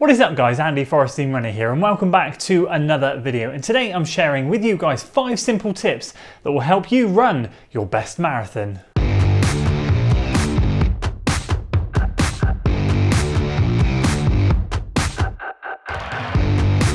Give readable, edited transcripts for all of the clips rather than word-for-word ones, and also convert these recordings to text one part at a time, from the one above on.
What is up guys, Andy Forrestine Runner here and welcome back to another video, and today I'm sharing with you guys 5 simple tips that will help you run your best marathon.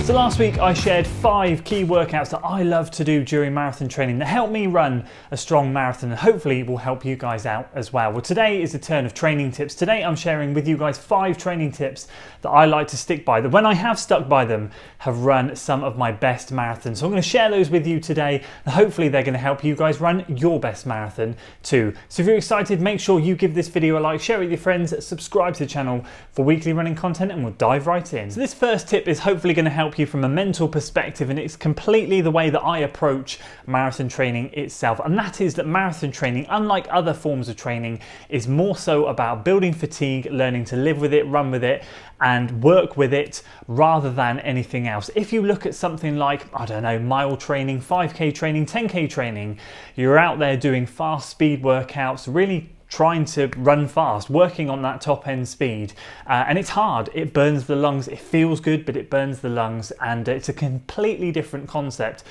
So last week I shared 5 key workouts that I love to do during marathon training that help me run a strong marathon and hopefully will help you guys out as well. Well, today is a turn of training tips. Today I'm sharing with you guys 5 training tips that I like to stick by, that when I have stuck by them have run some of my best marathons. So I'm going to share those with you today and hopefully they're going to help you guys run your best marathon too. So if you're excited, make sure you give this video a like, share it with your friends, subscribe to the channel for weekly running content, and we'll dive right in. So this first tip is hopefully going to help you from a mental perspective, and it's completely the way that I approach marathon training itself, and that is that marathon training, unlike other forms of training, is more so about building fatigue, learning to live with it, run with it and work with it rather than anything else. If you look at something like, I don't know, mile training, 5k training, 10k training, you're out there doing fast speed workouts, really trying to run fast, working on that top end speed, and it's hard. It burns the lungs. It feels good, but it burns the lungs, and it's a completely different concept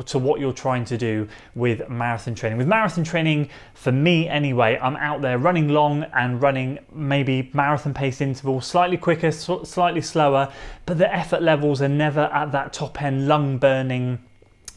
to what you're trying to do with marathon training. With marathon training, for me anyway, I'm out there running long and running maybe marathon pace intervals, slightly quicker, slightly slower, but the effort levels are never at that top end lung burning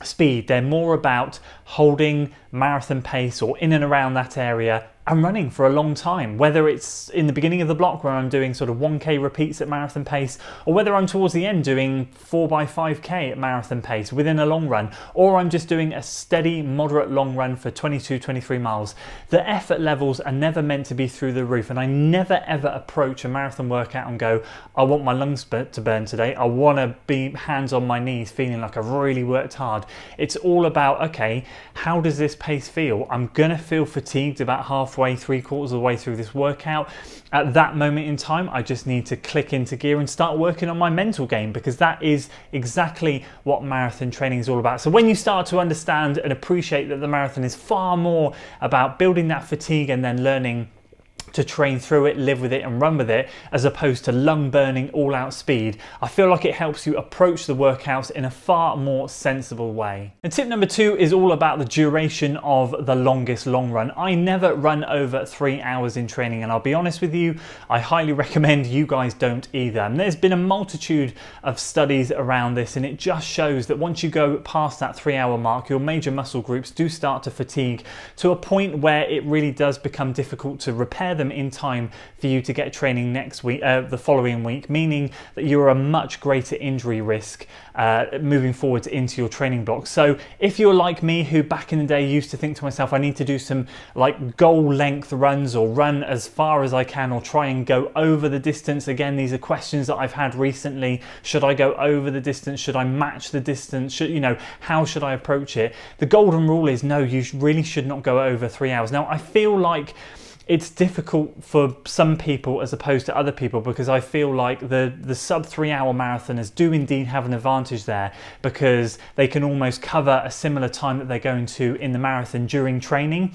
speed. They're more about holding marathon pace or in and around that area and running for a long time, whether it's in the beginning of the block where I'm doing sort of 1k repeats at marathon pace, or whether I'm towards the end doing 4x5k at marathon pace within a long run, or I'm just doing a steady moderate long run for 22-23 miles. The effort levels are never meant to be through the roof, and I never ever approach a marathon workout and go, I want my lungs to burn today, I want to be hands on my knees feeling like I've really worked hard. It's all about, okay, how does this pace feel? I'm gonna feel fatigued about halfway, 3/4 of the way through this workout. At that moment in time, I just need to click into gear and start working on my mental game, because that is exactly what marathon training is all about. So when you start to understand and appreciate that the marathon is far more about building that fatigue and then learning to train through it, live with it and run with it, as opposed to lung burning all out speed, I feel like it helps you approach the workouts in a far more sensible way. And tip number 2 is all about the duration of the longest long run. I never run over 3 hours in training, and I'll be honest with you, I highly recommend you guys don't either. And there's been a multitude of studies around this, and it just shows that once you go past that 3-hour mark, your major muscle groups do start to fatigue to a point where it really does become difficult to repair them in time for you to get training next week, the following week, meaning that you're a much greater injury risk moving forward into your training block. So if you're like me, who back in the day used to think to myself, I need to do some like goal length runs or run as far as I can or try and go over the distance. Again, these are questions that I've had recently. Should I go over the distance? Should I match the distance? How should I approach it? The golden rule is no, you really should not go over 3 hours. Now, I feel like it's difficult for some people as opposed to other people, because I feel like the sub 3-hour marathoners do indeed have an advantage there, because they can almost cover a similar time that they're going to in the marathon during training.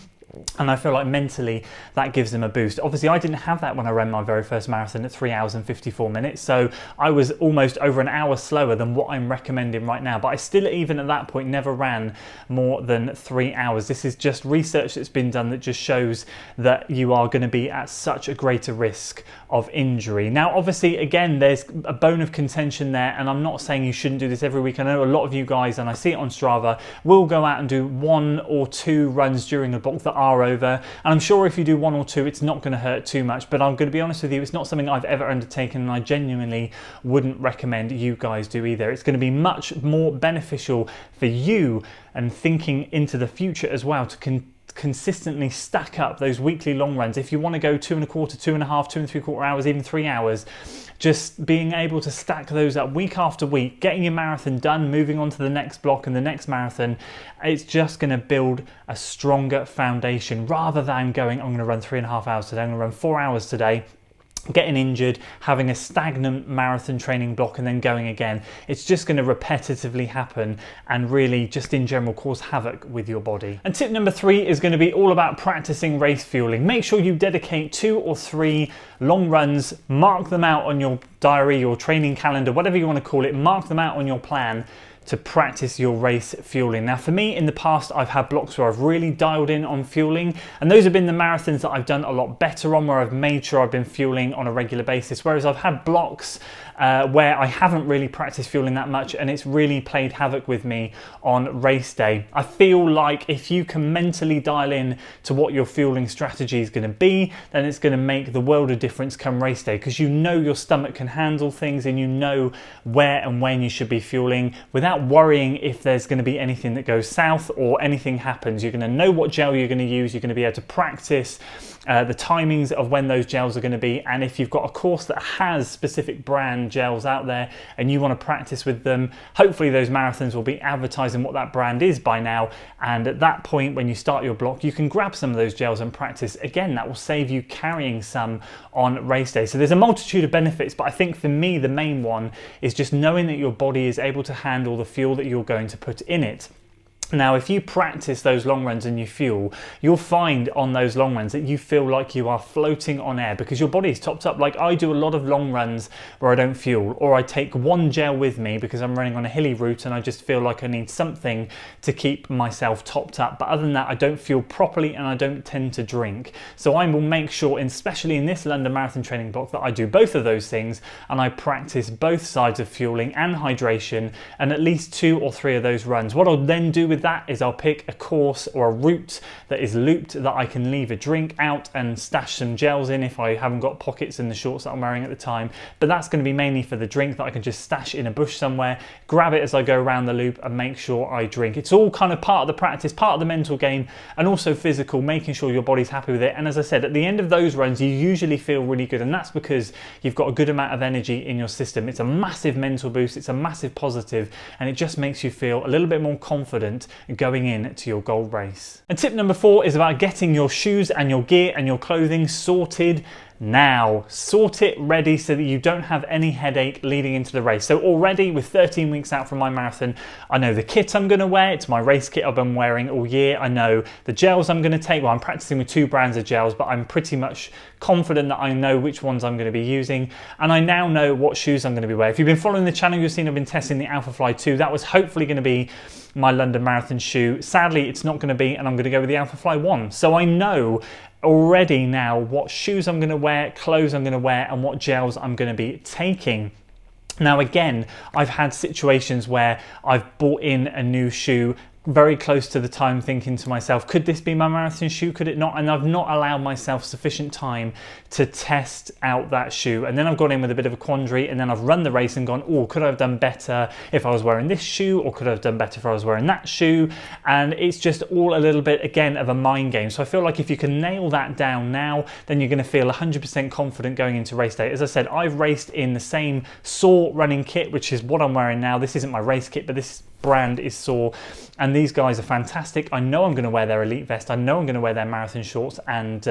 And I feel like mentally that gives them a boost. Obviously, I didn't have that when I ran my very first marathon at 3 hours and 54 minutes. So I was almost over an hour slower than what I'm recommending right now. But I still, even at that point, never ran more than 3 hours. This is just research that's been done that just shows that you are going to be at such a greater risk of injury. Now, obviously, again, there's a bone of contention there. And I'm not saying you shouldn't do this every week. I know a lot of you guys, and I see it on Strava, will go out and do 1 or 2 runs during the block that are over, and I'm sure if you do 1 or 2 it's not going to hurt too much, but I'm going to be honest with you, it's not something I've ever undertaken, and I genuinely wouldn't recommend you guys do either. It's going to be much more beneficial for you and thinking into the future as well to consistently stack up those weekly long runs. If you want to go 2 1/4, 2 1/2, 2 3/4 hours, even 3 hours, just being able to stack those up week after week, getting your marathon done, moving on to the next block and the next marathon, it's just going to build a stronger foundation rather than going, I'm going to run 3.5 hours today, I'm going to run 4 hours today. getting injured, having a stagnant marathon training block and then going again. It's just going to repetitively happen and really just in general cause havoc with your body. And tip number 3 is going to be all about practicing race fueling. Make sure you dedicate 2 or 3 long runs, mark them out on your diary, your training calendar, whatever you want to call it, mark them out on your plan to practice your race fueling. Now for me in the past, I've had blocks where I've really dialed in on fueling, and those have been the marathons that I've done a lot better on, where I've made sure I've been fueling on a regular basis, whereas I've had blocks where I haven't really practiced fueling that much and it's really played havoc with me on race day. I feel like if you can mentally dial in to what your fueling strategy is going to be, then it's going to make the world of difference come race day, because you know your stomach can handle things and you know where and when you should be fueling without worrying if there's going to be anything that goes south or anything happens. You're going to know what gel you're going to use, you're going to be able to practice the timings of when those gels are going to be, and if you've got a course that has specific brand gels out there and you want to practice with them, hopefully those marathons will be advertising what that brand is by now, and at that point when you start your block you can grab some of those gels and practice. Again, that will save you carrying some on race day. So there's a multitude of benefits, but I think for me the main one is just knowing that your body is able to handle the fuel that you're going to put in it. Now, if you practice those long runs and you fuel, you'll find on those long runs that you feel like you are floating on air because your body is topped up. Like I do a lot of long runs where I don't fuel, or I take one gel with me because I'm running on a hilly route and I just feel like I need something to keep myself topped up. But other than that, I don't fuel properly and I don't tend to drink. So I will make sure, especially in this London Marathon training block, that I do both of those things and I practice both sides of fueling and hydration and at least 2 or 3 of those runs. What I'll then do with that is I'll pick a course or a route that is looped that I can leave a drink out and stash some gels in if I haven't got pockets in the shorts that I'm wearing at the time. But that's going to be mainly for the drink that I can just stash in a bush somewhere, grab it as I go around the loop and make sure I drink. It's all kind of part of the practice, part of the mental game, and also physical, making sure your body's happy with it. And as I said, at the end of those runs you usually feel really good, and that's because you've got a good amount of energy in your system. It's a massive mental boost, it's a massive positive, and it just makes you feel a little bit more confident going in to your goal race. And tip number 4 is about getting your shoes and your gear and your clothing sorted now. Sort it ready so that you don't have any headache leading into the race. So already with 13 weeks out from my marathon, I know the kit I'm going to wear. It's my race kit I've been wearing all year. I know the gels I'm going to take. Well, I'm practicing with 2 brands of gels, but I'm pretty much confident that I know which ones I'm going to be using, and I now know what shoes I'm going to be wearing. If you've been following the channel, you've seen I've been testing the Alpha Fly 2. That was hopefully going to be my London Marathon shoe. Sadly, it's not going to be, and I'm going to go with the Alpha Fly 1. So I know already now what shoes I'm going to wear, clothes I'm going to wear, and what gels I'm going to be taking. Now again, I've had situations where I've bought in a new shoe very close to the time, thinking to myself, could this be my marathon shoe, could it not? And I've not allowed myself sufficient time to test out that shoe, and then I've gone in with a bit of a quandary, and then I've run the race and gone, oh, could I have done better if I was wearing this shoe, or could I have done better if I was wearing that shoe? And it's just all a little bit again of a mind game. So I feel like if you can nail that down now, then you're going to feel 100% confident going into race day. As I said, I've raced in the same Soar running kit, which is what I'm wearing now. This isn't my race kit, but this brand is Soar, and these guys are fantastic. I know I'm going to wear their elite vest, I know I'm going to wear their marathon shorts, and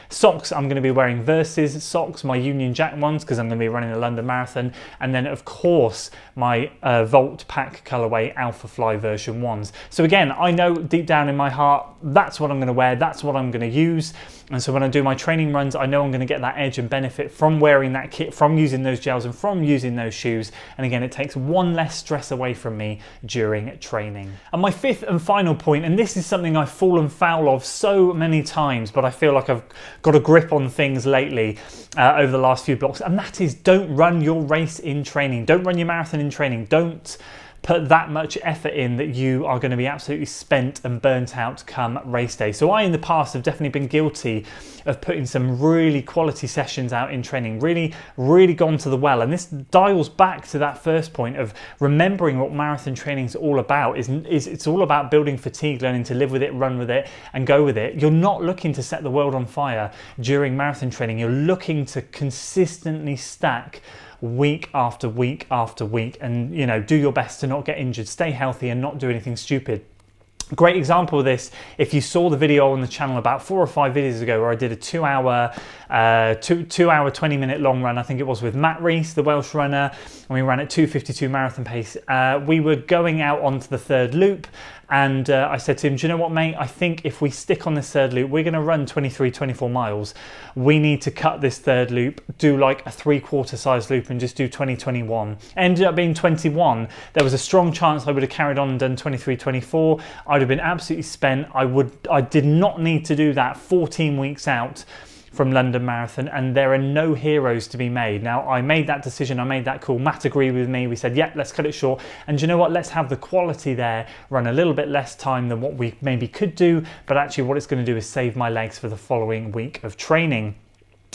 socks. I'm going to be wearing Versus socks, my Union Jack ones, because I'm going to be running the London Marathon, and then of course my Volt Pack colorway Alpha Fly version 1s. So again, I know deep down in my heart that's what I'm going to wear, that's what I'm going to use. And so when I do my training runs, I know I'm going to get that edge and benefit from wearing that kit, from using those gels and from using those shoes. And again, it takes one less stress away from me during training. And my 5th and final point, and this is something I've fallen foul of so many times, but I feel like I've got a grip on things lately over the last few blocks, and that is don't run your race in training. Don't run your marathon in training. Don't put that much effort in that you are going to be absolutely spent and burnt out come race day. So I in the past have definitely been guilty of putting some really quality sessions out in training, really gone to the well. And this dials back to that first point of remembering what marathon training is all about. It's all about building fatigue, learning to live with it, run with it, and go with it. You're not looking to set the world on fire during marathon training. You're looking to consistently stack week after week after week, and do your best to not get injured, stay healthy, and not do anything stupid. Great example of this, if you saw the video on the channel about 4 or 5 videos ago where I did a 2 hour 20-minute long run, I think it was, with Matt Rees, the Welsh runner, and we ran at 2:52 marathon pace. We were going out onto the third loop, and I said to him, do you know what, mate, I think if we stick on this third loop, we're going to run 24 miles. We need to cut this third loop, do like a 3/4 size loop and just do 20-21. Ended up being 21. There was a strong chance I would have carried on and done 23-24. I'd have been absolutely spent. I did not need to do that 14 weeks out from London Marathon, and there are no heroes to be made. Now, I made that decision, I made that call. Matt agreed with me. We said, yeah, let's cut it short. And you know what? Let's have the quality there, run a little bit less time than what we maybe could do, but actually what it's going to do is save my legs for the following week of training.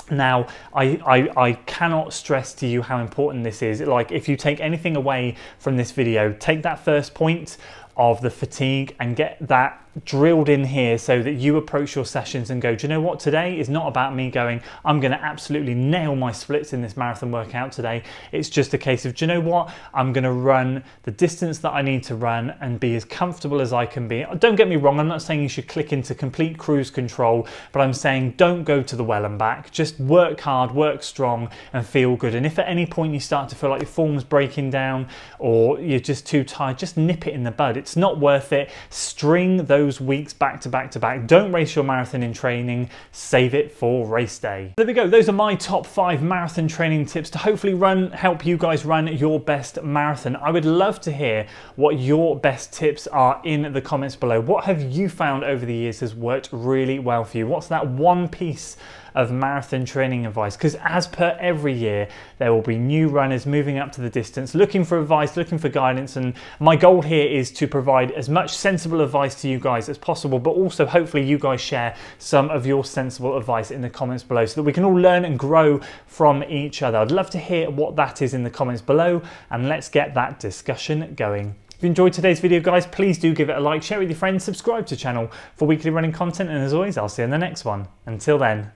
Now, I cannot stress to you how important this is. Like, if you take anything away from this video, take that first point of the fatigue and get that drilled in here so that you approach your sessions and go, do you know what, today is not about me going, I'm going to absolutely nail my splits in this marathon workout today. It's just a case of, do you know what, I'm going to run the distance that I need to run and be as comfortable as I can be. Don't get me wrong, I'm not saying you should click into complete cruise control, but I'm saying don't go to the well and back. Just work hard, work strong, and feel good. And if at any point you start to feel like your form's breaking down or you're just too tired, just nip it in the bud. It's not worth it. String those weeks back to back to back. Don't race your marathon in training, save it for race day. There we go. Those are my top 5 marathon training tips to hopefully help you guys run your best marathon. I would love to hear what your best tips are in the comments below. What have you found over the years has worked really well for you? What's that one piece of marathon training advice? Because as per every year, there will be new runners moving up to the distance, looking for advice, looking for guidance, and my goal here is to provide as much sensible advice to you guys as possible, but also hopefully you guys share some of your sensible advice in the comments below so that we can all learn and grow from each other. I'd love to hear what that is in the comments below, and let's get that discussion going. If you enjoyed today's video, guys, please do give it a like, share it with your friends, subscribe to the channel for weekly running content, and as always, I'll see you in the next one. Until then.